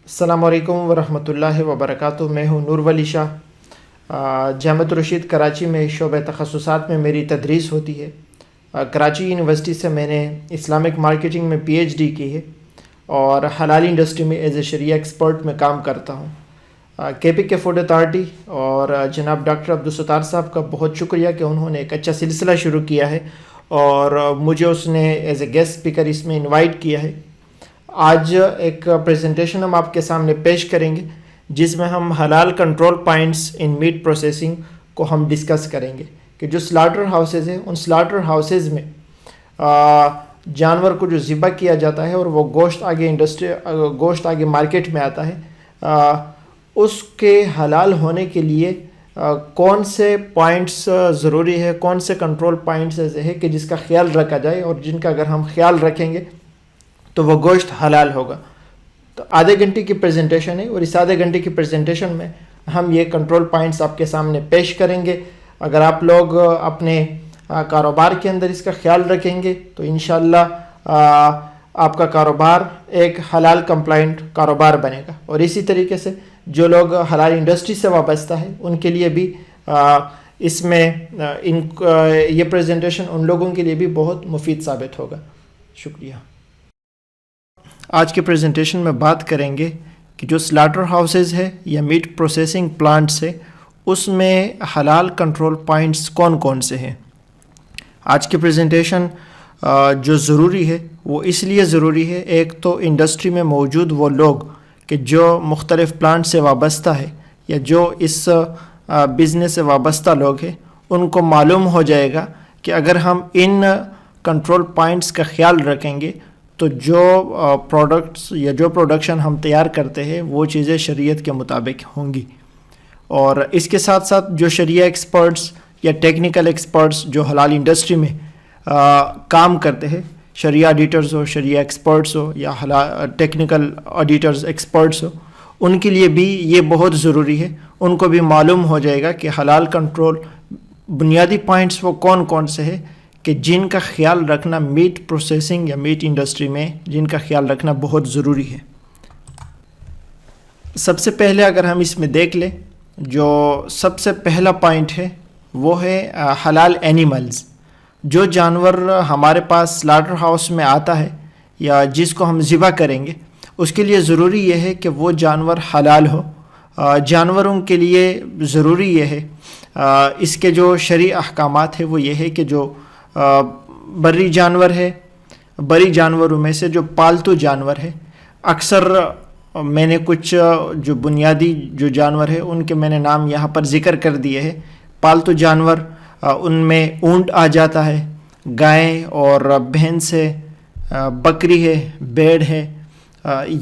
السلام علیکم ورحمۃ اللہ وبرکاتہ۔ میں ہوں نور ولی شاہ۔ جامعۃ الرشید کراچی میں شعبہ تخصصات میں میری تدریس ہوتی ہے۔ کراچی یونیورسٹی سے میں نے اسلامک مارکیٹنگ میں پی ایچ ڈی کی ہے اور حلال انڈسٹری میں ایز اے شریعہ ایکسپرٹ میں کام کرتا ہوں۔ کے پی کے فوڈ اتھارٹی اور جناب ڈاکٹر عبدالستار صاحب کا بہت شکریہ کہ انہوں نے ایک اچھا سلسلہ شروع کیا ہے اور مجھے اس نے ایز اے گیسٹ اسپیکر اس میں انوائٹ کیا ہے۔ آج ایک پریزنٹیشن ہم آپ کے سامنے پیش کریں گے جس میں ہم حلال control points in meat processing کو ہم ڈسکس کریں گے کہ جو سلاٹر ہاؤسز ہیں ان سلاٹر ہاؤسز میں جانور کو جو ذبح کیا جاتا ہے اور وہ گوشت آگے مارکیٹ میں آتا ہے، اس کے حلال ہونے کے لیے کون سے پوائنٹس ضروری ہے، کون سے کنٹرول پوائنٹس ایسے ہیں کہ جس کا خیال رکھا جائے اور جن کا اگر ہم خیال رکھیں گے تو وہ گوشت حلال ہوگا۔ تو آدھے گھنٹے کی پریزنٹیشن ہے اور اس آدھے گھنٹے کی پریزنٹیشن میں ہم یہ کنٹرول پوائنٹس آپ کے سامنے پیش کریں گے۔ اگر آپ لوگ اپنے کاروبار کے اندر اس کا خیال رکھیں گے تو انشاءاللہ آپ کا کاروبار ایک حلال کمپلائنٹ کاروبار بنے گا، اور اسی طریقے سے جو لوگ حلال انڈسٹری سے وابستہ ہیں ان کے لیے بھی اس میں یہ پریزنٹیشن ان لوگوں کے لیے بھی بہت مفید ثابت ہوگا۔ شکریہ۔ آج کے پریزنٹیشن میں بات کریں گے کہ جو سلاٹر ہاؤسز ہے یا میٹ پروسیسنگ پلانٹس ہے اس میں حلال کنٹرول پوائنٹس کون کون سے ہیں۔ آج کی پریزنٹیشن جو ضروری ہے وہ اس لیے ضروری ہے، ایک تو انڈسٹری میں موجود وہ لوگ کہ جو مختلف پلانٹ سے وابستہ ہے یا جو اس بزنس سے وابستہ لوگ ہیں ان کو معلوم ہو جائے گا کہ اگر ہم ان کنٹرول پوائنٹس کا خیال رکھیں گے تو جو پروڈکٹس یا جو پروڈکشن ہم تیار کرتے ہیں وہ چیزیں شریعت کے مطابق ہوں گی۔ اور اس کے ساتھ ساتھ جو شریعہ ایکسپرٹس یا ٹیکنیکل ایکسپرٹس جو حلال انڈسٹری میں کام کرتے ہیں، شریعہ auditors who, Shariah experts who یا ٹیکنیکل آڈیٹرز ایکسپرٹس ہو، ان کے لیے بھی یہ بہت ضروری ہے۔ ان کو بھی معلوم ہو جائے گا کہ حلال کنٹرول بنیادی پوائنٹس وہ کون کون سے ہیں کہ جن کا خیال رکھنا میٹ پروسیسنگ یا میٹ انڈسٹری میں جن کا خیال رکھنا بہت ضروری ہے۔ سب سے پہلے اگر ہم اس میں دیکھ لیں، جو سب سے پہلا پوائنٹ ہے وہ ہے حلال اینیملز۔ جو جانور ہمارے پاس سلاٹر ہاؤس میں آتا ہے یا جس کو ہم ذبح کریں گے اس کے لیے ضروری یہ ہے کہ وہ جانور حلال ہو۔ جانوروں کے لیے ضروری یہ ہے، اس کے جو شرعی احکامات ہیں وہ یہ ہے کہ جو بری جانور ہے، بری جانوروں میں سے جو پالتو جانور ہے، اکثر میں نے کچھ جو بنیادی جو جانور ہے ان کے میں نے نام یہاں پر ذکر کر دیے ہیں۔ پالتو جانور ان میں اونٹ آ جاتا ہے، گائے اور بھینس ہے، بکری ہے، بھیڑ ہے۔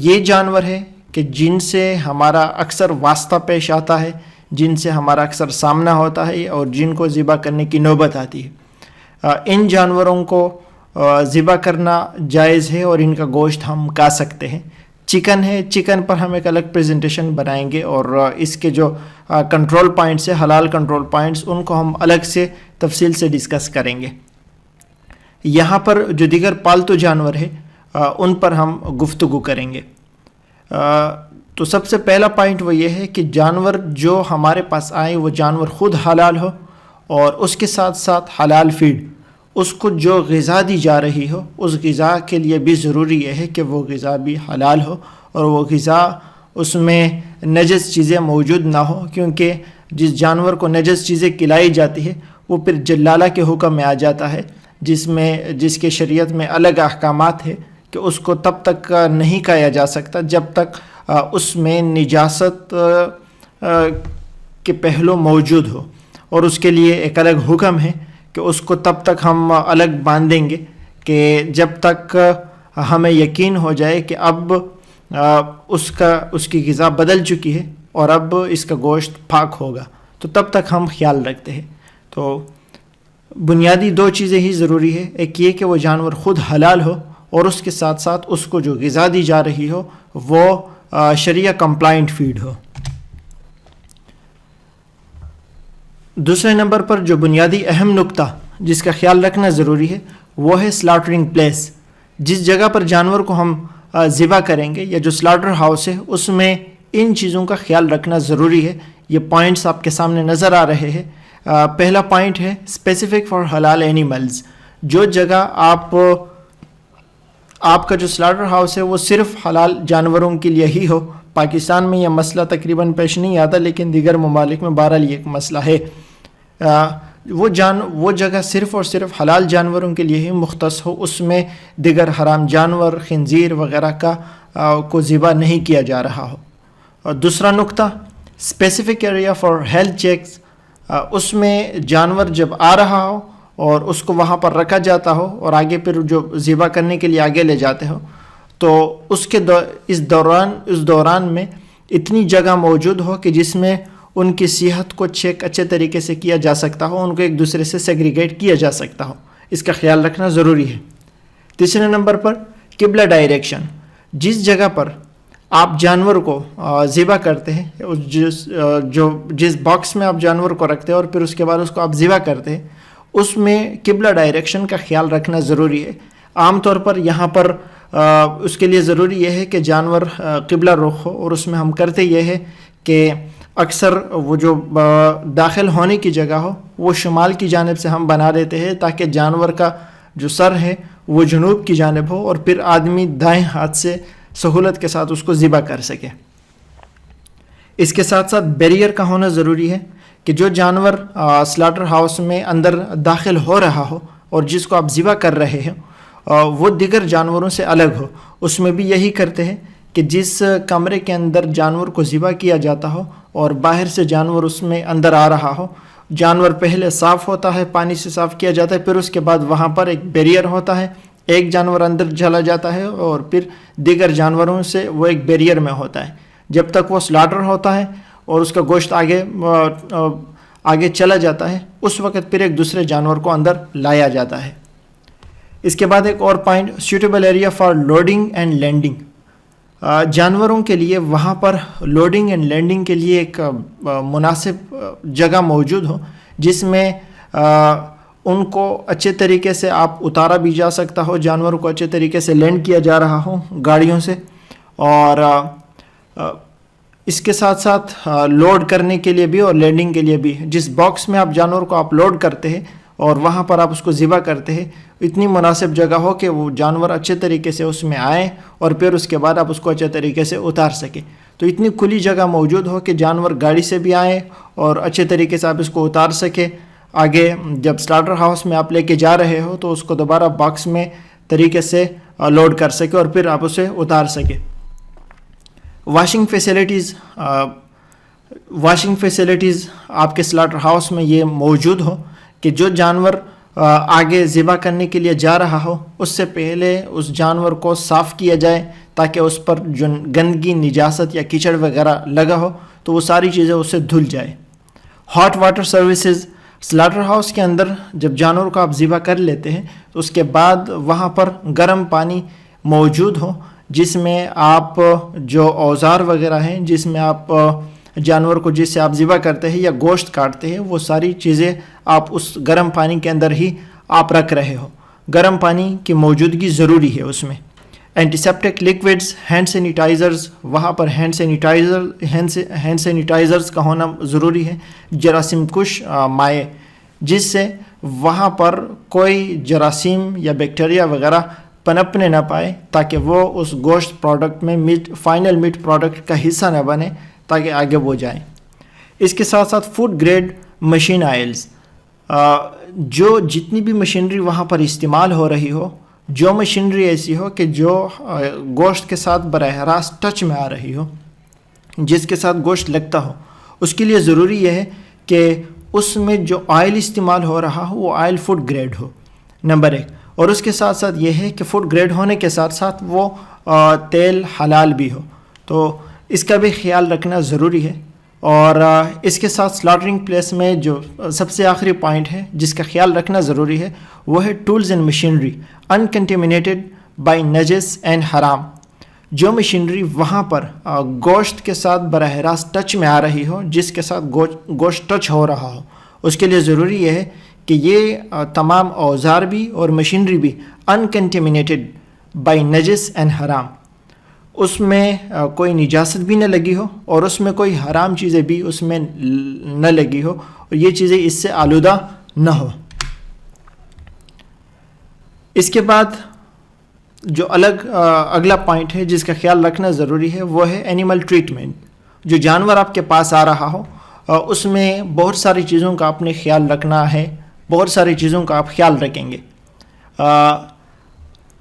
یہ جانور ہے کہ جن سے ہمارا اکثر واسطہ پیش آتا ہے، جن سے ہمارا اکثر سامنا ہوتا ہے اور جن کو ذبح کرنے کی نوبت آتی ہے۔ ان جانوروں کو ذبح کرنا جائز ہے اور ان کا گوشت ہم کھا سکتے ہیں۔ چکن ہے، چکن پر ہم ایک الگ پریزنٹیشن بنائیں گے اور اس کے جو کنٹرول پوائنٹس ہیں، حلال کنٹرول پوائنٹس، ان کو ہم الگ سے تفصیل سے ڈسکس کریں گے۔ یہاں پر جو دیگر پالتو جانور ہیں ان پر ہم گفتگو کریں گے۔ تو سب سے پہلا پوائنٹ وہ یہ ہے کہ جانور جو ہمارے پاس آئے وہ جانور خود حلال ہو، اور اس کے ساتھ ساتھ حلال فیڈ، اس کو جو غذا دی جا رہی ہو اس غذا کے لیے بھی ضروری یہ ہے کہ وہ غذا بھی حلال ہو اور وہ غذا اس میں نجس چیزیں موجود نہ ہو، کیونکہ جس جانور کو نجس چیزیں کھلائی جاتی ہے وہ پھر جلالہ کے حکم میں آ جاتا ہے، جس کے شریعت میں الگ احکامات ہے کہ اس کو تب تک نہیں کھایا جا سکتا جب تک اس میں نجاست کے پہلو موجود ہو، اور اس کے لیے ایک الگ حکم ہے کہ اس کو تب تک ہم الگ باندھیں گے کہ جب تک ہمیں یقین ہو جائے کہ اب اس کی غذا بدل چکی ہے اور اب اس کا گوشت پاک ہوگا، تو تب تک ہم خیال رکھتے ہیں۔ تو بنیادی دو چیزیں ہی ضروری ہے، ایک یہ کہ وہ جانور خود حلال ہو اور اس کے ساتھ ساتھ اس کو جو غذا دی جا رہی ہو وہ شریعہ کمپلائنٹ فیڈ ہو۔ دوسرے نمبر پر جو بنیادی اہم نقطہ جس کا خیال رکھنا ضروری ہے وہ ہے سلاٹرنگ پلیس۔ جس جگہ پر جانور کو ہم ذبح کریں گے یا جو سلاٹر ہاؤس ہے اس میں ان چیزوں کا خیال رکھنا ضروری ہے. یہ پوائنٹس آپ کے سامنے نظر آ رہے ہیں. پہلا پوائنٹ ہے اسپیسیفک فار حلال اینیملز. جو جگہ آپ کا جو سلاٹر ہاؤس ہے وہ صرف حلال جانوروں کے لیے ہی ہو. پاکستان میں یہ مسئلہ تقریباً پیش نہیں آتا لیکن دیگر ممالک میں بہرحال یہ ایک مسئلہ ہے. وہ جگہ صرف اور صرف حلال جانوروں کے لیے ہی مختص ہو. اس میں دیگر حرام جانور خنزیر وغیرہ کو ذبح نہیں کیا جا رہا ہو. دوسرا نقطہ specific area for health checks. اس میں جانور جب آ رہا ہو اور اس کو وہاں پر رکھا جاتا ہو اور آگے پھر جو ذبح کرنے کے لیے آگے لے جاتے ہو تو اس دوران میں اتنی جگہ موجود ہو کہ جس میں ان کی صحت کو چیک اچھے طریقے سے کیا جا سکتا ہو, ان کو ایک دوسرے سے سیگریگیٹ کیا جا سکتا ہو. اس کا خیال رکھنا ضروری ہے. تیسرے نمبر پر قبلہ ڈائریکشن. جس جگہ پر آپ جانور کو ذبح کرتے ہیں, جس باکس میں آپ جانور کو رکھتے ہیں اور پھر اس کے بعد اس کو آپ ذبح کرتے ہیں, اس میں قبلہ ڈائریکشن کا خیال رکھنا ضروری ہے. عام طور پر یہاں پر اس کے لیے ضروری یہ ہے کہ جانور قبلہ رخ ہو, اور اس میں ہم کرتے یہ ہے کہ اکثر وہ جو داخل ہونے کی جگہ ہو وہ شمال کی جانب سے ہم بنا دیتے ہیں تاکہ جانور کا جو سر ہے وہ جنوب کی جانب ہو اور پھر آدمی دائیں ہاتھ سے سہولت کے ساتھ اس کو ذبح کر سکے. اس کے ساتھ ساتھ بیریئر کا ہونا ضروری ہے کہ جو جانور سلاٹر ہاؤس میں اندر داخل ہو رہا ہو اور جس کو آپ ذبح کر رہے ہیں وہ دیگر جانوروں سے الگ ہو. اس میں بھی یہی کرتے ہیں کہ جس کمرے کے اندر جانور کو ذبح کیا جاتا ہو اور باہر سے جانور اس میں اندر آ رہا ہو, جانور پہلے صاف ہوتا ہے, پانی سے صاف کیا جاتا ہے, پھر اس کے بعد وہاں پر ایک بیریئر ہوتا ہے, ایک جانور اندر چلا جاتا ہے اور پھر دیگر جانوروں سے وہ ایک بیریئر میں ہوتا ہے. جب تک وہ سلاٹر ہوتا ہے اور اس کا گوشت آگے چلا جاتا ہے اس وقت پھر ایک دوسرے جانور کو اندر لایا جاتا ہے. اس کے بعد ایک اور point suitable area for loading and landing. جانوروں کے لیے وہاں پر لوڈنگ اینڈ لینڈنگ کے لیے ایک مناسب جگہ موجود ہو جس میں ان کو اچھے طریقے سے آپ اتارا بھی جا سکتا ہو, جانوروں کو اچھے طریقے سے لینڈ کیا جا رہا ہو گاڑیوں سے, اور اس کے ساتھ ساتھ لوڈ کرنے کے لیے بھی اور لینڈنگ کے لیے بھی. جس باکس میں آپ جانور کو آپ لوڈ کرتے ہیں اور وہاں پر آپ اس کو ذبح کرتے ہیں اتنی مناسب جگہ ہو کہ وہ جانور اچھے طریقے سے اس میں آئیں اور پھر اس کے بعد آپ اس کو اچھے طریقے سے اتار سکیں. تو اتنی کھلی جگہ موجود ہو کہ جانور گاڑی سے بھی آئیں اور اچھے طریقے سے آپ اس کو اتار سکیں. آگے جب سلاٹر ہاؤس میں آپ لے کے جا رہے ہو تو اس کو دوبارہ باکس میں طریقے سے لوڈ کر سکے اور پھر آپ اسے اتار سکے. واشنگ فیسیلیٹیز آپ کے سلاٹر ہاؤس میں یہ موجود ہو کہ جو جانور آگے ذبح کرنے کے لیے جا رہا ہو اس سے پہلے اس جانور کو صاف کیا جائے تاکہ اس پر جو گندگی نجاست یا کیچڑ وغیرہ لگا ہو تو وہ ساری چیزیں اس سے دھل جائے. Hot water services. Slaughter house کے اندر جب جانور کو آپ ذبح کر لیتے ہیں تو اس کے بعد وہاں پر گرم پانی موجود ہو جس میں آپ جو اوزار وغیرہ ہیں جس میں آپ جانور کو جس سے آپ ذبح کرتے ہیں یا گوشت کاٹتے ہیں وہ ساری چیزیں آپ اس گرم پانی کے اندر ہی آپ رکھ رہے ہو. گرم پانی کی موجودگی ضروری ہے اس میں. اینٹیسیپٹک لیکوڈز, ہینڈ سینیٹائزرز, وہاں پر ہینڈ سینیٹائزرز کا ہونا ضروری ہے. جراثیم کش مائع جس سے وہاں پر کوئی جراثیم یا بیکٹیریا وغیرہ پنپنے نہ پائے تاکہ وہ اس گوشت پروڈکٹ میں فائنل میٹ پروڈکٹ کا حصہ نہ بنے تاکہ آگے وہ جائیں. اس کے ساتھ ساتھ فوڈ گریڈ مشین آئلز. جو جتنی بھی مشینری وہاں پر استعمال ہو رہی ہو, جو مشینری ایسی ہو کہ جو گوشت کے ساتھ براہ راست ٹچ میں آ رہی ہو, جس کے ساتھ گوشت لگتا ہو, اس کے لیے ضروری یہ ہے کہ اس میں جو آئل استعمال ہو رہا ہو وہ آئل فوڈ گریڈ ہو, نمبر 1. اور اس کے ساتھ ساتھ یہ ہے کہ فوڈ گریڈ ہونے کے ساتھ ساتھ وہ تیل حلال بھی ہو, تو اس کا بھی خیال رکھنا ضروری ہے. اور اس کے ساتھ سلاٹرنگ پلیس میں جو سب سے آخری پوائنٹ ہے جس کا خیال رکھنا ضروری ہے وہ ہے tools and machinery uncontaminated by نجس اینڈ حرام. جو مشینری وہاں پر گوشت کے ساتھ براہ راست ٹچ میں آ رہی ہو, جس کے ساتھ گوشت ٹچ ہو رہا ہو, اس کے لیے ضروری یہ ہے کہ یہ تمام اوزار بھی اور مشینری بھی انکنٹیمنیٹڈ بائی نجس اینڈ حرام. اس میں کوئی نجاست بھی نہ لگی ہو اور اس میں کوئی حرام چیزیں بھی اس میں نہ لگی ہو اور یہ چیزیں اس سے آلودہ نہ ہو۔ اس کے بعد جو اگلا پوائنٹ ہے جس کا خیال رکھنا ضروری ہے وہ ہے اینیمل ٹریٹمنٹ۔ جو جانور آپ کے پاس آ رہا ہو اس میں بہت ساری چیزوں کا آپ نے خیال رکھنا ہے، بہت ساری چیزوں کا آپ خیال رکھیں گے۔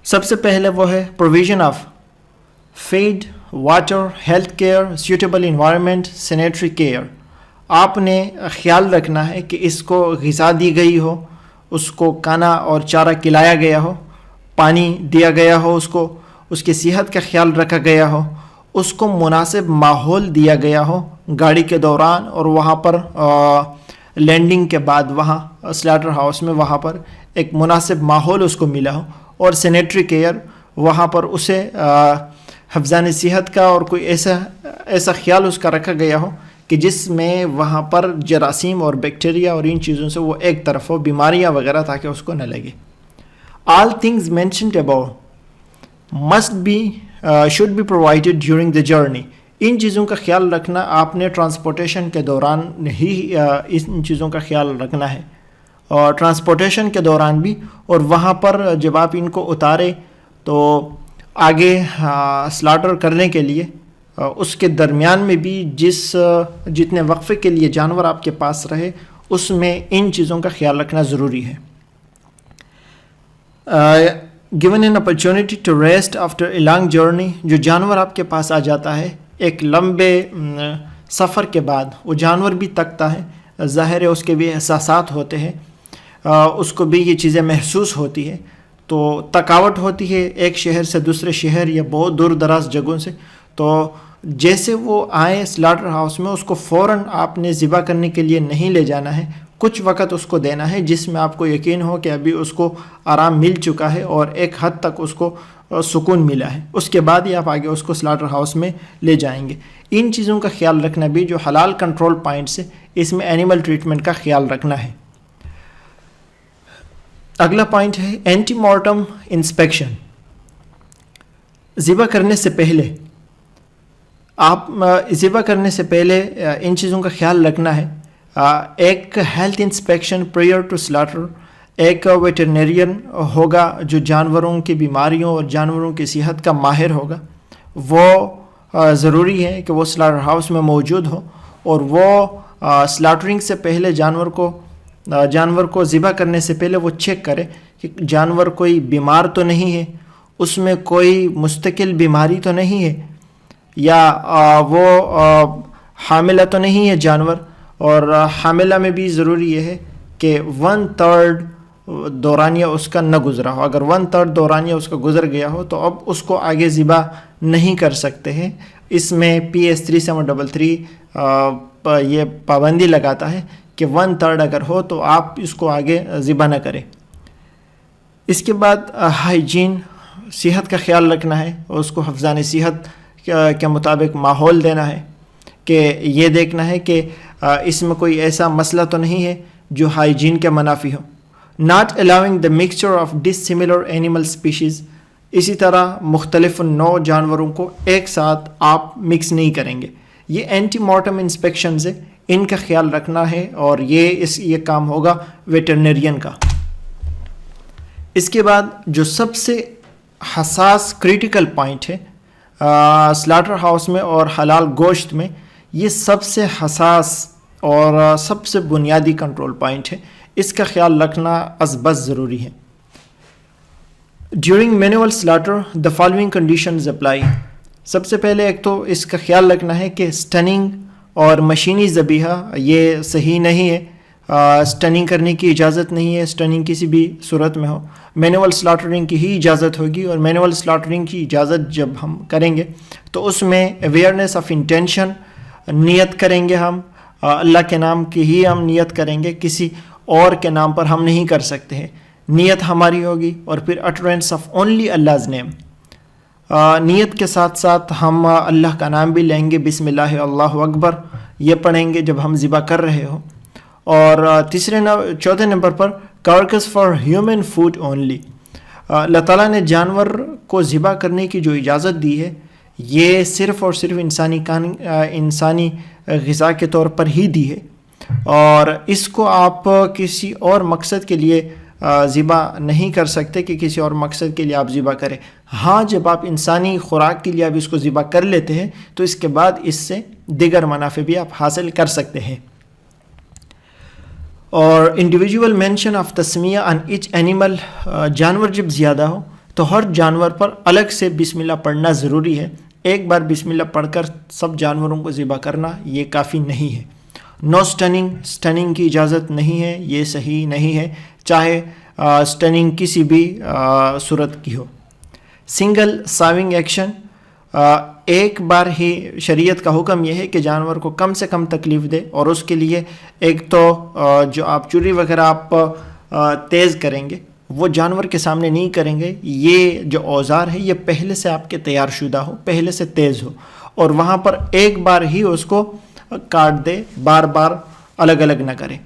سب سے پہلے وہ ہے provision of feed, water, health care, suitable environment, sanitary care. آپ نے خیال رکھنا ہے کہ اس کو غذا دی گئی ہو، اس کو کھانا اور چارہ کھلایا گیا ہو، پانی دیا گیا ہو، اس کی صحت کا خیال رکھا گیا ہو، اس کو مناسب ماحول دیا گیا ہو گاڑی کے دوران، اور وہاں پر لینڈنگ کے بعد وہاں سلاٹر ہاؤس میں وہاں پر ایک مناسب ماحول اس کو ملا ہو، اور سینیٹری کیئر وہاں پر اسے حفظان صحت کا اور کوئی ایسا خیال اس کا رکھا گیا ہو کہ جس میں وہاں پر جراثیم اور بیکٹیریا اور ان چیزوں سے وہ ایک طرف ہو، بیماریاں وغیرہ تاکہ اس کو نہ لگے۔ All things mentioned above should be provided during the journey۔ ان چیزوں کا خیال رکھنا آپ نے ٹرانسپورٹیشن کے دوران ہی ان چیزوں کا خیال رکھنا ہے، اور ٹرانسپورٹیشن کے دوران بھی، اور وہاں پر جب آپ ان کو اتارے تو آگے سلاٹر کرنے کے لیے اس کے درمیان میں بھی جتنے وقفے کے لیے جانور آپ کے پاس رہے اس میں ان چیزوں کا خیال رکھنا ضروری ہے۔ given an opportunity to rest after a long journey۔ جو جانور آپ کے پاس آ جاتا ہے ایک لمبے سفر کے بعد، وہ جانور بھی تکتا ہے، ظاہر ہے اس کے بھی احساسات ہوتے ہیں، اس کو بھی یہ چیزیں محسوس ہوتی ہے، تو تھکاوٹ ہوتی ہے ایک شہر سے دوسرے شہر یا بہت دور دراز جگہوں سے، تو جیسے وہ آئیں سلاٹر ہاؤس میں اس کو فوراً آپ نے ذبح کرنے کے لیے نہیں لے جانا ہے، کچھ وقت اس کو دینا ہے جس میں آپ کو یقین ہو کہ ابھی اس کو آرام مل چکا ہے اور ایک حد تک اس کو سکون ملا ہے، اس کے بعد ہی آپ آگے اس کو سلاٹر ہاؤس میں لے جائیں گے۔ ان چیزوں کا خیال رکھنا بھی جو حلال کنٹرول پوائنٹس ہے، اس میں اینیمل ٹریٹمنٹ کا خیال رکھنا ہے۔ اگلا پوائنٹ ہے اینٹی مارٹم انسپیکشن۔ ذبح کرنے سے پہلے ان چیزوں کا خیال رکھنا ہے۔ ایک health inspection prior to slaughter, ایک ویٹرنیرین ہوگا جو جانوروں کی بیماریوں اور جانوروں کی صحت کا ماہر ہوگا، وہ ضروری ہے کہ وہ سلاٹر ہاؤس میں موجود ہو، اور وہ سلاٹرنگ سے پہلے جانور کو ذبح کرنے سے پہلے وہ چیک کرے کہ جانور کوئی بیمار تو نہیں ہے، اس میں کوئی مستقل بیماری تو نہیں ہے، یا وہ حاملہ تو نہیں ہے جانور، اور حاملہ میں بھی ضروری یہ ہے کہ 1/3 دورانیہ اس کا نہ گزرا ہو۔ اگر 1/3 دورانیہ اس کا گزر گیا ہو تو اب اس کو آگے ذبح نہیں کر سکتے ہیں۔ اس میں PS 3733 یہ پابندی لگاتا ہے کہ 1/3 اگر ہو تو آپ اس کو آگے ذبح نہ کریں۔ اس کے بعد ہائیجین، صحت کا خیال رکھنا ہے، اور اس کو حفظان صحت کے مطابق ماحول دینا ہے، کہ یہ دیکھنا ہے کہ اس میں کوئی ایسا مسئلہ تو نہیں ہے جو ہائیجین کے منافی ہو۔ Not allowing the mixture of dissimilar animal species, اسی طرح مختلف نوع جانوروں کو ایک ساتھ آپ مکس نہیں کریں گے۔ یہ اینٹی مارٹم انسپیکشنز ہے، ان کا خیال رکھنا ہے، اور یہ کام ہوگا ویٹرنیرین کا۔ اس کے بعد جو سب سے حساس کریٹیکل پوائنٹ ہے سلاٹر ہاؤس میں اور حلال گوشت میں، یہ سب سے حساس اور سب سے بنیادی کنٹرول پوائنٹ ہے، اس کا خیال رکھنا از بس ضروری ہے۔ During manual slaughter the following conditions apply. سب سے پہلے ایک تو اس کا خیال رکھنا ہے کہ سٹننگ اور مشینی ذبیحہ یہ صحیح نہیں ہے، سٹننگ کرنے کی اجازت نہیں ہے، سٹننگ کسی بھی صورت میں ہو، مینوول سلاٹرنگ کی ہی اجازت ہوگی، اور مینوول سلاٹرنگ کی اجازت جب ہم کریں گے تو اس میں اویئرنیس آف انٹینشن، نیت کریں گے ہم اللہ کے نام کی ہی ہم نیت کریں گے، کسی اور کے نام پر ہم نہیں کر سکتے ہیں، نیت ہماری ہوگی، اور پھر اٹرنس آف اونلی اللہز نیم، نیت کے ساتھ ساتھ ہم اللہ کا نام بھی لیں گے، بسم اللہ اللہ اکبر یہ پڑھیں گے جب ہم ذبح کر رہے ہو۔ اور چوتھے نمبر پر carcass for human food only. اللہ تعالیٰ نے جانور کو ذبح کرنے کی جو اجازت دی ہے، یہ صرف اور صرف انسانی غذا کے طور پر ہی دی ہے، اور اس کو آپ کسی اور مقصد کے لیے ذبح نہیں کر سکتے کہ کسی اور مقصد کے لیے آپ ذبح کریں۔ ہاں، جب آپ انسانی خوراک کے لیے آپ اس کو ذبح کر لیتے ہیں تو اس کے بعد اس سے دیگر منافع بھی آپ حاصل کر سکتے ہیں۔ اور انڈیویجول مینشن آف تسمیہ ان ایچ اینیمل، جانور جب زیادہ ہو تو ہر جانور پر الگ سے بسم اللہ پڑھنا ضروری ہے۔ ایک بار بسم اللہ پڑھ کر سب جانوروں کو ذبح کرنا یہ کافی نہیں ہے۔ نو سٹننگ کی اجازت نہیں ہے، یہ صحیح نہیں ہے، چاہے سٹننگ کسی بھی صورت کی ہو۔ سنگل ساونگ ایکشن، ایک بار ہی شریعت کا حکم یہ ہے کہ جانور کو کم سے کم تکلیف دے، اور اس کے لیے ایک تو جو آپ چوری وغیرہ آپ تیز کریں گے وہ جانور کے سامنے نہیں کریں گے، یہ جو اوزار ہے یہ پہلے سے آپ کے تیار شدہ ہو، پہلے سے تیز ہو، اور وہاں پر ایک بار ہی اس کو کاٹ دے، بار بار الگ الگ نہ کرے۔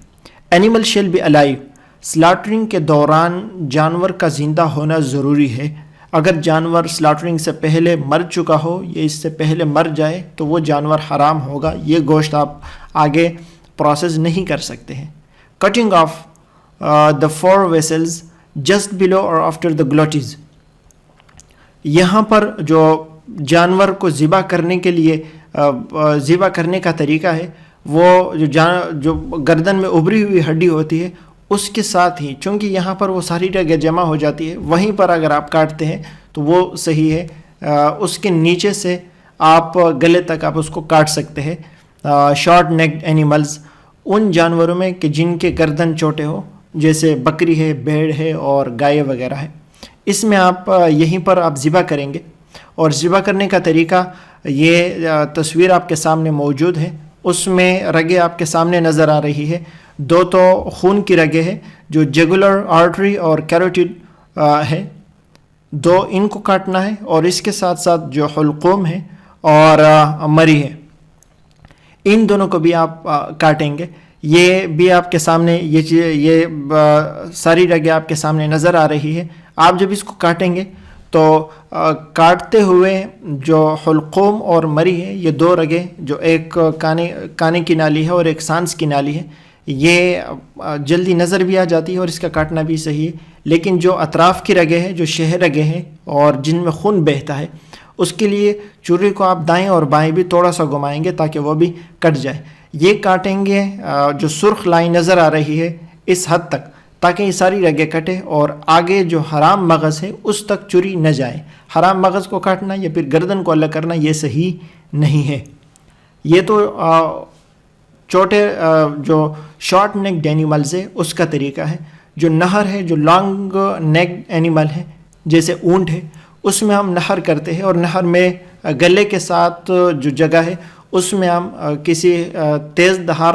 Animal shall be alive, slaughtering کے دوران جانور کا زندہ ہونا ضروری ہے۔ اگر جانور سلاٹرنگ سے پہلے مر چکا ہو یا اس سے پہلے مر جائے تو وہ جانور حرام ہوگا، یہ گوشت آپ آگے پروسیس نہیں کر سکتے ہیں۔ Cutting of the 4 vessels just below اور آفٹر دا گلوٹیز، یہاں پر جو جانور کو ذبح کرنے کے لیے ذبح کرنے کا طریقہ ہے، وہ جو گردن میں ابری ہوئی ہڈی ہوتی ہے اس کے ساتھ ہی، چونکہ یہاں پر وہ ساری جگہ جمع ہو جاتی ہے، وہیں پر اگر آپ کاٹتے ہیں تو وہ صحیح ہے۔ اس کے نیچے سے آپ گلے تک آپ اس کو کاٹ سکتے ہیں۔ شارٹ نیکڈ اینیملز، ان جانوروں میں کہ جن کے گردن چھوٹے ہو، جیسے بکری ہے، بھیڑ ہے اور گائے وغیرہ ہے، اس میں آپ یہیں پر آپ ذبح کریں گے۔ اور ذبح کرنے کا طریقہ یہ تصویر آپ کے سامنے موجود ہے، اس میں رگیں آپ کے سامنے نظر آ رہی ہے۔ 2 تو خون کی رگیں ہیں جو جیگولر آرٹری اور کیروٹیڈ ہے، 2 ان کو کاٹنا ہے، اور اس کے ساتھ ساتھ جو حلقوم ہے اور مری ہے، ان دونوں کو بھی آپ کاٹیں گے۔ یہ بھی آپ کے سامنے یہ ساری رگیں آپ کے سامنے نظر آ رہی ہے۔ آپ جب اس کو کاٹیں گے تو کاٹتے ہوئے جو حلقوم اور مری ہے، یہ 2 رگیں جو ایک کانے کی نالی ہے اور ایک سانس کی نالی ہے، یہ جلدی نظر بھی آ جاتی ہے اور اس کا کاٹنا بھی صحیح ہے۔ لیکن جو اطراف کی رگیں ہیں، جو شہ رگیں ہیں اور جن میں خون بہتا ہے، اس کے لیے چوری کو آپ دائیں اور بائیں بھی تھوڑا سا گھمائیں گے تاکہ وہ بھی کٹ جائے۔ یہ کاٹیں گے جو سرخ لائن نظر آ رہی ہے اس حد تک، تاکہ یہ ساری رگیں کٹے اور آگے جو حرام مغز ہے اس تک چوری نہ جائے۔ حرام مغز کو کاٹنا یا پھر گردن کو الگ کرنا یہ صحیح نہیں ہے۔ یہ تو چھوٹے جو شارٹ نیک اینیملز ہے اس کا طریقہ ہے۔ جو نہر ہے، جو لانگ نیک اینیمل ہے جیسے اونٹ ہے، اس میں ہم نہر کرتے ہیں، اور نہر میں گلے کے ساتھ جو جگہ ہے اس میں ہم کسی تیز دھار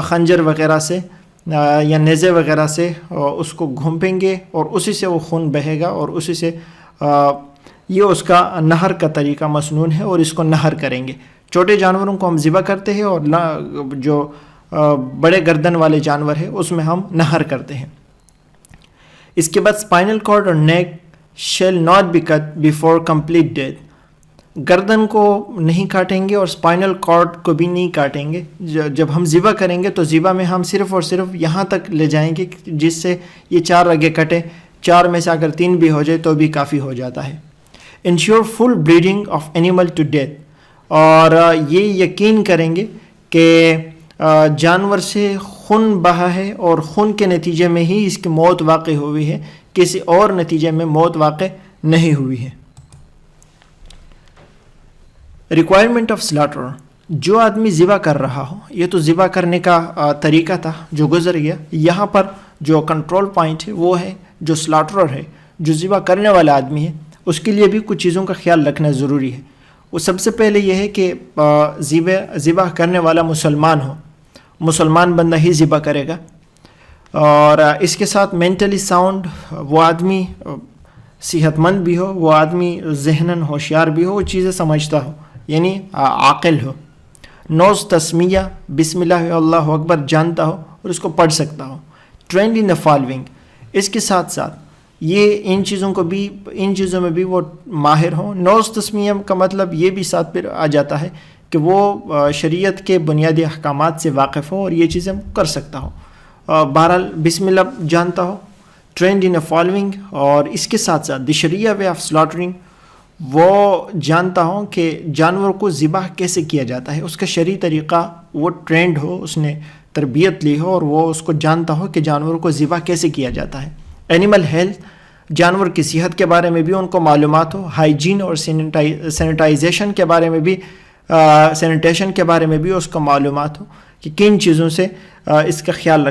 خنجر وغیرہ سے یا نیزے وغیرہ سے اس کو گھومپیں گے اور اسی سے وہ خون بہے گا، اور اسی سے یہ اس کا نہر کا طریقہ مسنون ہے، اور اس کو نہر کریں گے۔ چھوٹے جانوروں کو ہم ذبح کرتے ہیں، اور جو بڑے گردن والے جانور ہیں اس میں ہم نہر کرتے ہیں۔ اس کے بعد اسپائنل کارڈ اور neck shall not be cut before complete death, گردن کو نہیں کاٹیں گے اور اسپائنل کارڈ کو بھی نہیں کاٹیں گے۔ جب ہم ذبح کریں گے تو ذبح میں ہم صرف اور صرف یہاں تک لے جائیں گے جس سے یہ 4 رگیں کٹیں، 4 میں سے اگر 3 بھی ہو جائے تو بھی کافی ہو جاتا ہے۔ Ensure full bleeding of animal to death, اور یہ یقین کریں گے کہ جانور سے خون بہا ہے اور خون کے نتیجے میں ہی اس کی موت واقع ہوئی ہے، کسی اور نتیجے میں موت واقع نہیں ہوئی ہے۔ ریکوائرمنٹ آف سلاٹر، جو آدمی ذبح کر رہا ہو، یہ تو ذبح کرنے کا طریقہ تھا جو گزر گیا، یہاں پر جو کنٹرول پوائنٹ ہے وہ ہے جو سلاٹرر ہے، جو ذبح کرنے والا آدمی ہے، اس کے لیے بھی کچھ چیزوں کا خیال رکھنا ضروری ہے۔ وہ سب سے پہلے یہ ہے کہ ذبح کرنے والا مسلمان ہو، مسلمان بندہ ہی ذبح کرے گا، اور اس کے ساتھ مینٹلی ساؤنڈ، وہ آدمی صحت مند بھی ہو، وہ آدمی ذہناً ہوشیار بھی ہو، وہ چیزیں سمجھتا ہو، یعنی عاقل ہو، نوز تسمیہ بسم اللہ اللہ اکبر جانتا ہو اور اس کو پڑھ سکتا ہو، ٹرینڈ ان دا فالوئنگ، اس کے ساتھ ساتھ یہ ان چیزوں میں بھی وہ ماہر ہوں. نوز تسمیہ کا مطلب یہ بھی ساتھ پھر آ جاتا ہے کہ وہ شریعت کے بنیادی احکامات سے واقف ہو اور یہ چیزیں کر سکتا ہو. بہرحال بسم اللہ جانتا ہو, ٹرینڈ ان فالوئنگ, اور اس کے ساتھ ساتھ دی شریعہ وے آف سلاٹرنگ, وہ جانتا ہوں کہ جانور کو ذبح کیسے کیا جاتا ہے, اس کا شرعی طریقہ وہ ٹرینڈ ہو, اس نے تربیت لی ہو اور وہ اس کو جانتا ہو کہ جانور کو ذبح کیسے کیا جاتا ہے. اینیمل ہیلتھ, جانور کی صحت کے بارے میں بھی ان کو معلومات ہو. ہائیجین اور سینیٹائزیشن کے بارے میں بھی سینیٹیشن کے بارے میں بھی اس کو معلومات ہو کہ کن چیزوں سے اس کا خیال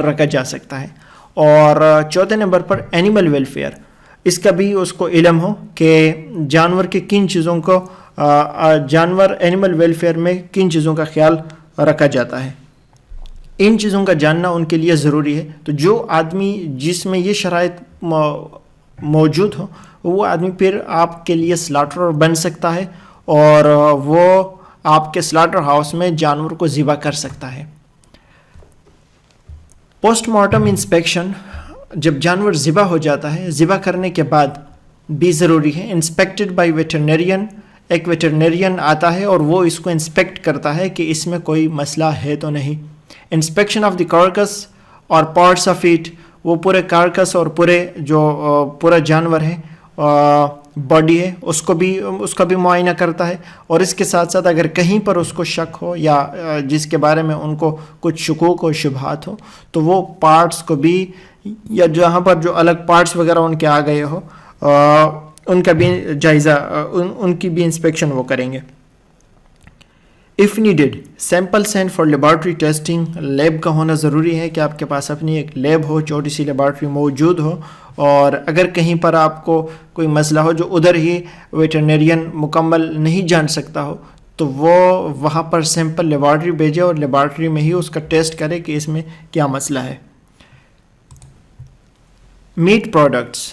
رکھا جا سکتا ہے. اور چوتھے نمبر پر اینیمل ویلفیئر, اس کا بھی اس کو علم ہو کہ جانور کے کن چیزوں کو اینیمل ویلفیئر میں کن چیزوں کا خیال رکھا جاتا ہے. ان چیزوں کا جاننا ان کے لیے ضروری ہے. تو جو آدمی جس میں یہ شرائط موجود ہو وہ آدمی پھر آپ کے لیے سلاٹر بن سکتا ہے اور وہ آپ کے سلاٹر ہاؤس میں جانور کو ذبح کر سکتا ہے. پوسٹ مارٹم انسپیکشن, جب جانور ذبح ہو جاتا ہے, ذبح کرنے کے بعد بھی ضروری ہے. انسپیکٹڈ بائی ویٹرنیرین, ایک ویٹرنیرین آتا ہے اور وہ اس کو انسپیکٹ کرتا ہے کہ اس میں کوئی مسئلہ ہے تو نہیں. انسپیکشن آف دی کارکس اور پارٹس آف اٹ, وہ پورے کارکس اور پورا جانور ہے, باڈی ہے, اس کا بھی معائنہ کرتا ہے. اور اس کے ساتھ ساتھ اگر کہیں پر اس کو شک ہو یا جس کے بارے میں ان کو کچھ شکوک و شبہات ہو تو وہ پارٹس کو بھی, یا جہاں پر جو الگ پارٹس وغیرہ ان کے آ گئے ہو ان کا بھی جائزہ, ان کی بھی انسپیکشن وہ کریں گے. If needed sample send for laboratory testing, lab کا ہونا ضروری ہے کہ آپ کے پاس اپنی ایک لیب ہو, چھوٹی سی لیبارٹری موجود ہو, اور اگر کہیں پر آپ کو کوئی مسئلہ ہو جو ادھر ہی ویٹرنیرین مکمل نہیں جان سکتا ہو تو وہ وہاں پر سیمپل لیبارٹری بھیجے اور لیبارٹری میں ہی اس کا ٹیسٹ کرے کہ اس میں کیا مسئلہ ہے. میٹ پروڈکٹس,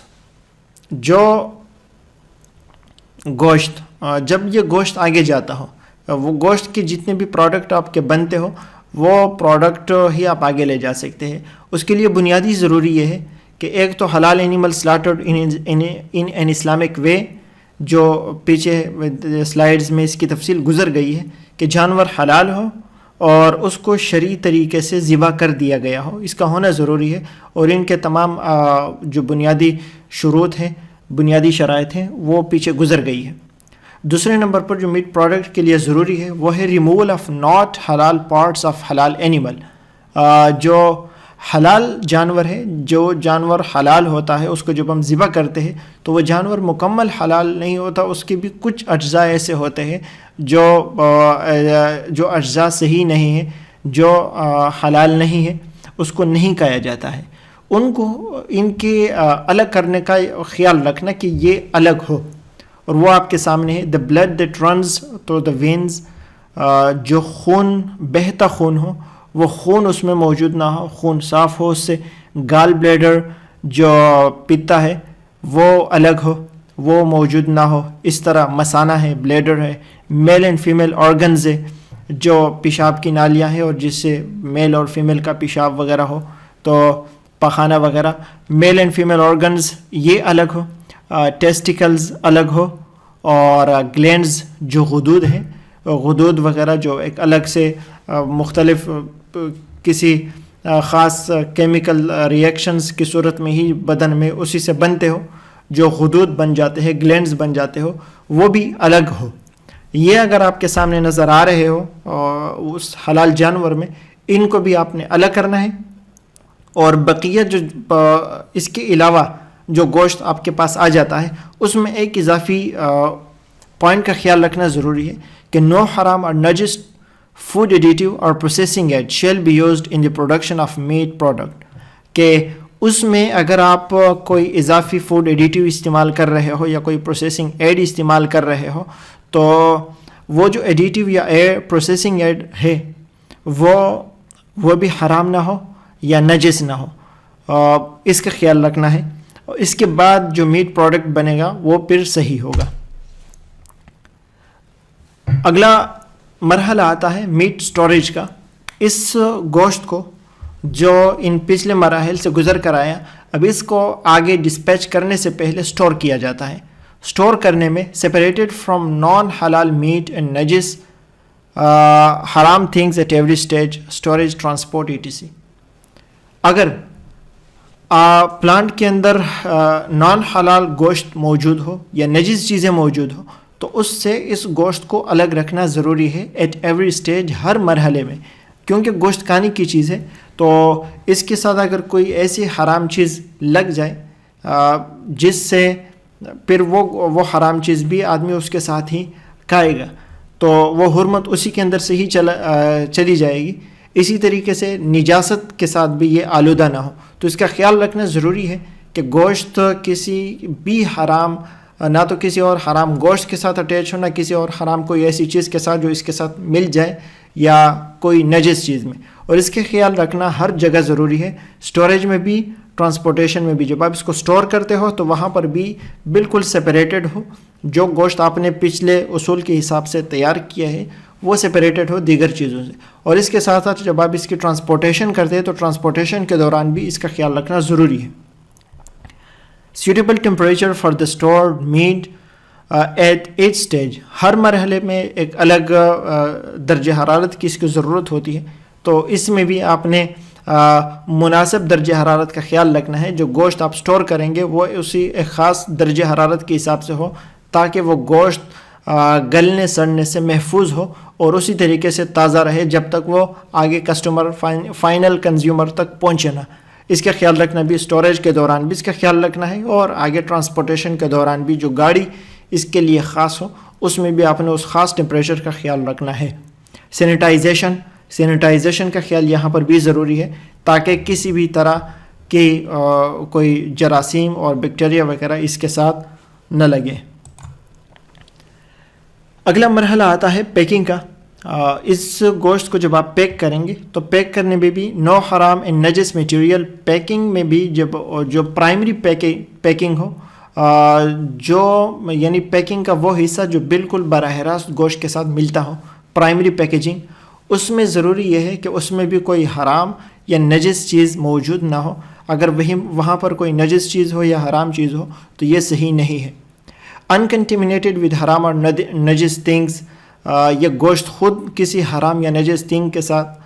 جو گوشت, جب یہ گوشت آگے جاتا ہو, وہ گوشت کے جتنے بھی پروڈکٹ آپ کے بنتے ہو وہ پروڈکٹ ہی آپ آگے لے جا سکتے ہیں. اس کے لیے بنیادی ضروری یہ ہے کہ ایک تو حلال animal slaughtered in an Islamic way, جو پیچھے سلائیڈز میں اس کی تفصیل گزر گئی ہے کہ جانور حلال ہو اور اس کو شرعی طریقے سے ذبح کر دیا گیا ہو, اس کا ہونا ضروری ہے. اور ان کے تمام جو بنیادی شروط ہیں, بنیادی شرائط ہیں, وہ پیچھے گزر گئی ہے. دوسرے نمبر پر جو میٹ پروڈکٹ کے لیے ضروری ہے وہ ہے ریموول آف ناٹ حلال پارٹس آف حلال اینیمل. جو حلال جانور ہے, جو جانور حلال ہوتا ہے, اس کو جب ہم ذبح کرتے ہیں تو وہ جانور مکمل حلال نہیں ہوتا, اس کے بھی کچھ اجزاء ایسے ہوتے ہیں جو اجزاء صحیح نہیں ہیں, جو حلال نہیں ہے, اس کو نہیں کھایا جاتا ہے. ان کے الگ کرنے کا خیال رکھنا کہ یہ الگ ہو, اور وہ آپ کے سامنے ہے. دا بلڈ دیٹ رنز تو دا وینز, جو خون بہتا خون ہو وہ خون اس میں موجود نہ ہو, خون صاف ہو اس سے. گال بلیڈر جو پتا ہے وہ الگ ہو, وہ موجود نہ ہو. اس طرح مثانہ ہے, بلیڈر ہے. میل اینڈ فیمیل آرگنز ہے, جو پیشاب کی نالیاں ہیں اور جس سے میل اور فیمیل کا پیشاب وغیرہ ہو, تو پخانہ وغیرہ. میل اینڈ فیمیل آرگنز یہ الگ ہو. ٹیسٹیکلز الگ ہو, اور گلینڈز جو غدود ہیں, غدود وغیرہ جو ایک الگ سے مختلف کسی خاص کیمیکل ریئیکشنز کی صورت میں ہی بدن میں اسی سے بنتے ہو, جو غدود بن جاتے ہیں, گلینڈز بن جاتے ہو, وہ بھی الگ ہو. یہ اگر آپ کے سامنے نظر آ رہے ہو اس حلال جانور میں, ان کو بھی آپ نے الگ کرنا ہے. اور بقیہ جو اس کے علاوہ جو گوشت آپ کے پاس آ جاتا ہے اس میں ایک اضافی پوائنٹ کا خیال رکھنا ضروری ہے کہ نو حرام اور نجس فوڈ ایڈیٹیو اور processing aid shall be used in the production of meat product. کہ اس میں اگر آپ کوئی اضافی فوڈ ایڈیٹیو استعمال کر رہے ہو یا کوئی پروسیسنگ ایڈ استعمال کر رہے ہو تو وہ جو ایڈیٹیو یا پروسیسنگ ایڈ ہے وہ بھی حرام نہ ہو یا نجس نہ ہو, اس کا خیال رکھنا ہے. اس کے بعد جو میٹ پروڈکٹ بنے گا وہ پھر صحیح ہوگا. اگلا مرحلہ آتا ہے میٹ سٹوریج کا. اس گوشت کو جو ان پچھلے مراحل سے گزر کر آیا, اب اس کو آگے ڈسپیچ کرنے سے پہلے اسٹور کیا جاتا ہے. اسٹور کرنے میں سپریٹڈ فرام نان حلال میٹ اینڈ نجس حرام things at every stage storage transport ETC. اگر پلانٹ کے اندر نان حلال گوشت موجود ہو یا نجس چیزیں موجود ہو تو اس سے اس گوشت کو الگ رکھنا ضروری ہے ایٹ ایوری اسٹیج، ہر مرحلے میں، کیونکہ گوشت کھانے کی چیز ہے. تو اس کے ساتھ اگر کوئی ایسی حرام چیز لگ جائے جس سے پھر وہ حرام چیز بھی آدمی اس کے ساتھ ہی کھائے گا تو وہ حرمت اسی کے اندر سے ہی چلی جائے گی. اسی طریقے سے نجاست کے ساتھ بھی یہ آلودہ نہ ہو، تو اس کا خیال رکھنا ضروری ہے کہ گوشت کسی بھی حرام، نہ تو کسی اور حرام گوشت کے ساتھ اٹیچ ہو، نہ کسی اور حرام کوئی ایسی چیز کے ساتھ جو اس کے ساتھ مل جائے یا کوئی نجس چیز میں. اور اس کے خیال رکھنا ہر جگہ ضروری ہے، اسٹوریج میں بھی، ٹرانسپورٹیشن میں بھی. جب آپ اس کو اسٹور کرتے ہو تو وہاں پر بھی بالکل سپریٹڈ ہو، جو گوشت آپ نے پچھلے اصول کے حساب سے تیار کیا ہے وہ سپریٹڈ ہو دیگر چیزوں سے. اور اس کے ساتھ ساتھ جب آپ اس کی ٹرانسپورٹیشن کرتے ہیں تو ٹرانسپورٹیشن کے دوران بھی اس کا خیال رکھنا ضروری ہے. Suitable temperature for the stored meat at each stage, ہر مرحلے میں ایک الگ درجہ حرارت کی اس کی ضرورت ہوتی ہے. تو اس میں بھی آپ نے مناسب درجہ حرارت کا خیال رکھنا ہے. جو گوشت آپ اسٹور کریں گے وہ اسی ایک خاص درجہ حرارت کے حساب سے ہو تاکہ وہ گوشت گلنے سڑنے سے محفوظ ہو اور اسی طریقے سے تازہ رہے جب تک وہ آگے کسٹمر فائنل کنزیومر تک پہنچے نہ. اس کا خیال رکھنا بھی اسٹوریج کے دوران بھی اس کا خیال رکھنا ہے، اور آگے ٹرانسپورٹیشن کے دوران بھی جو گاڑی اس کے لیے خاص ہو اس میں بھی آپ نے اس خاص ٹیمپریچر کا خیال رکھنا ہے. سینیٹائزیشن کا خیال یہاں پر بھی ضروری ہے تاکہ کسی بھی طرح کی کوئی جراثیم اور بیکٹیریا وغیرہ اس کے ساتھ نہ لگے. اگلا مرحلہ آتا ہے پیکنگ کا. اس گوشت کو جب آپ پیک کریں گے تو پیک کرنے میں بھی نو حرام اینڈ نجس میٹیریل. پیکنگ میں بھی جو پرائمری پیکنگ ہو، جو یعنی پیکنگ کا وہ حصہ جو بالکل براہ راست گوشت کے ساتھ ملتا ہو، پرائمری پیکیجنگ، اس میں ضروری یہ ہے کہ اس میں بھی کوئی حرام یا نجس چیز موجود نہ ہو. اگر وہاں پر کوئی نجس چیز ہو یا حرام چیز ہو تو یہ صحیح نہیں ہے. انکنٹیمنیٹڈ ود حرام اور نجس تھنگس، یہ گوشت خود کسی حرام یا نجس تھنگ کے ساتھ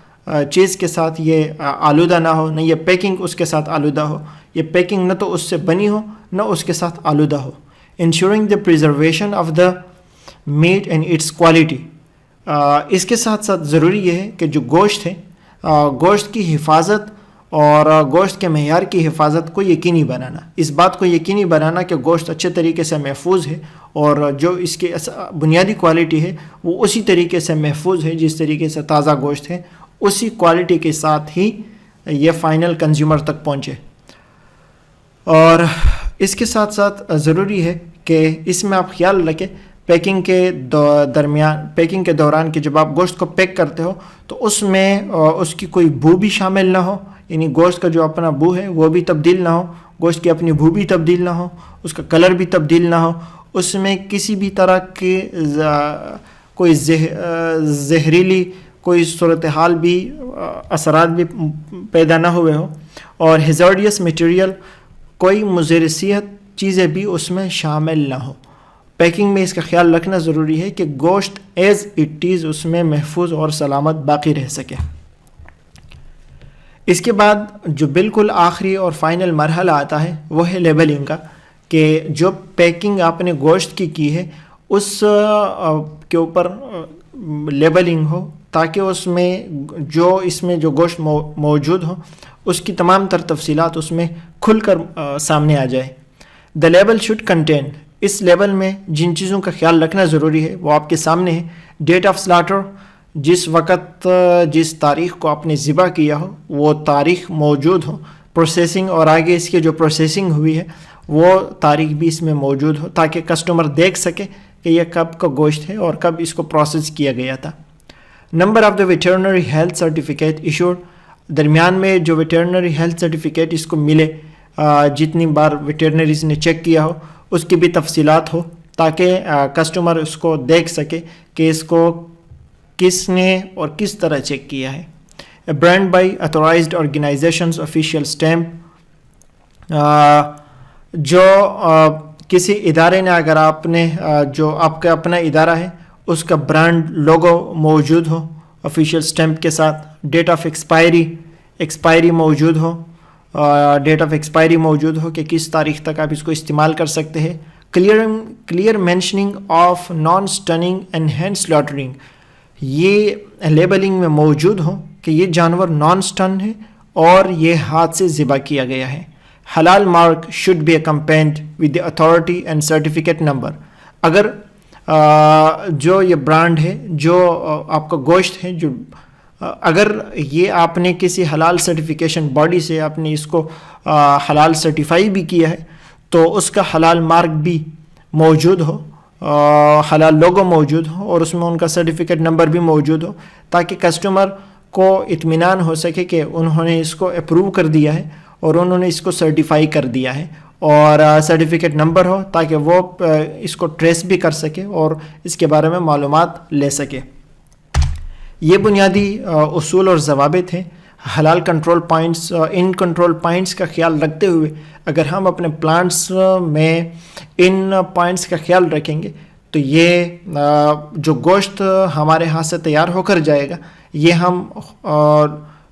چیز کے ساتھ یہ آلودہ نہ ہو، نہ یہ پیکنگ اس کے ساتھ آلودہ ہو. یہ پیکنگ نہ تو اس سے بنی ہو نہ اس کے ساتھ آلودہ ہو. Ensuring the preservation of the meat and its quality. اس کے ساتھ ساتھ ضروری یہ ہے کہ جو گوشت ہے، گوشت کی حفاظت اور گوشت کے معیار کی حفاظت کو یقینی بنانا. اس بات کو یقینی بنانا کہ گوشت اچھے طریقے سے محفوظ ہے اور جو اس کی بنیادی کوالٹی ہے وہ اسی طریقے سے محفوظ ہے جس طریقے سے تازہ گوشت ہے، اسی کوالٹی کے ساتھ ہی یہ فائنل کنزیومر تک پہنچے. اور اس کے ساتھ ساتھ ضروری ہے کہ اس میں آپ خیال رکھیں پیکنگ کے دوران کہ جب آپ گوشت کو پیک کرتے ہو تو اس میں اس کی کوئی بو بھی شامل نہ ہو، یعنی گوشت کا جو اپنا بو ہے وہ بھی تبدیل نہ ہو، گوشت کی اپنی بو بھی تبدیل نہ ہو، اس کا کلر بھی تبدیل نہ ہو، اس میں کسی بھی طرح کی کوئی زہریلی کوئی صورتحال بھی، اثرات بھی پیدا نہ ہوئے ہو، اور ہیزارڈیس میٹیریل، کوئی مضر صحت چیزیں بھی اس میں شامل نہ ہو. پیکنگ میں اس کا خیال رکھنا ضروری ہے کہ گوشت ایز اٹ از اس میں محفوظ اور سلامت باقی رہ سکے. اس کے بعد جو بالکل آخری اور فائنل مرحلہ آتا ہے وہ ہے لیبلنگ کا، کہ جو پیکنگ آپ نے گوشت کی ہے اس کے اوپر لیبلنگ ہو تاکہ اس میں جو گوشت موجود ہو اس کی تمام تر تفصیلات اس میں کھل کر سامنے آ جائے. دا لیبل شوڈ کنٹین، اس لیبل میں جن چیزوں کا خیال رکھنا ضروری ہے وہ آپ کے سامنے ہے. ڈیٹ آف سلاٹر، جس وقت جس تاریخ کو آپ نے ذبح کیا ہو وہ تاریخ موجود ہو. پروسیسنگ، اور آگے اس کی جو پروسیسنگ ہوئی ہے وہ تاریخ بھی اس میں موجود ہو تاکہ کسٹمر دیکھ سکے کہ یہ کب کا گوشت ہے اور کب اس کو پروسیس کیا گیا تھا. Number of the veterinary health certificate issued, درمیان میں جو ویٹرنری ہیلتھ سرٹیفکیٹ اس کو ملے، جتنی بار ویٹرنریز نے چیک کیا ہو اس کی بھی تفصیلات ہو تاکہ کسٹمر اس کو دیکھ سکے کہ اس کو کس نے اور کس طرح چیک کیا ہے. Brand by authorized organizations official stamp, جو کسی ادارے نے اگر آپ نے جو آپ کا اپنا ادارہ ہے اس کا برانڈ لوگو موجود ہو آفیشیل سٹیمپ کے ساتھ، ڈیٹ آف ایکسپائری موجود ہو، ڈیٹ آف ایکسپائری موجود ہو کہ کس تاریخ تک آپ اس کو استعمال کر سکتے ہیں، clear mentioning of non stunning and hand slaughtering, یہ لیبلنگ میں موجود ہو کہ یہ جانور نان سٹن ہے اور یہ ہاتھ سے ذبح کیا گیا ہے. حلال mark should be accompanied with the authority and certificate number. اگر جو یہ برانڈ ہے، جو آپ کا گوشت ہے، جو اگر یہ آپ نے کسی حلال سرٹیفیکیشن باڈی سے آپ نے اس کو حلال سرٹیفائی بھی کیا ہے تو اس کا حلال مارک بھی موجود ہو، حلال لوگو موجود ہو اور اس میں ان کا سرٹیفکیٹ نمبر بھی موجود ہو، تاکہ کسٹمر کو اطمینان ہو سکے کہ انہوں نے اس کو اپروو کر دیا ہے اور انہوں نے اس کو سرٹیفائی کر دیا ہے، اور سرٹیفکیٹ نمبر ہو تاکہ وہ اس کو ٹریس بھی کر سکے اور اس کے بارے میں معلومات لے سکے. یہ بنیادی اصول اور ضوابط ہیں. حلال کنٹرول پوائنٹس، ان کنٹرول پوائنٹس کا خیال رکھتے ہوئے اگر ہم اپنے پلانٹس میں ان پوائنٹس کا خیال رکھیں گے تو یہ جو گوشت ہمارے ہاتھ سے تیار ہو کر جائے گا یہ ہم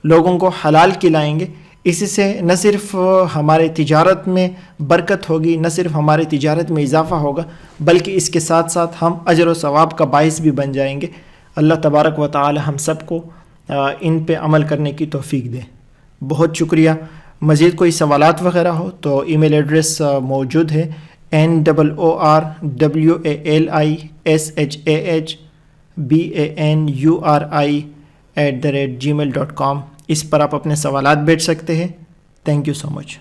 لوگوں کو حلال کھلائیں گے. اسی سے نہ صرف ہمارے تجارت میں برکت ہوگی، نہ صرف ہمارے تجارت میں اضافہ ہوگا، بلکہ اس کے ساتھ ساتھ ہم اجر و ثواب کا باعث بھی بن جائیں گے. اللہ تبارک و تعالی ہم سب کو ان پہ عمل کرنے کی توفیق دے. بہت شکریہ. مزید کوئی سوالات وغیرہ ہو تو ای میل ایڈریس موجود ہے NORWALSHAHBANURI@gmail.com. اس پر آپ اپنے سوالات بھیج سکتے ہیں. Thank you so much.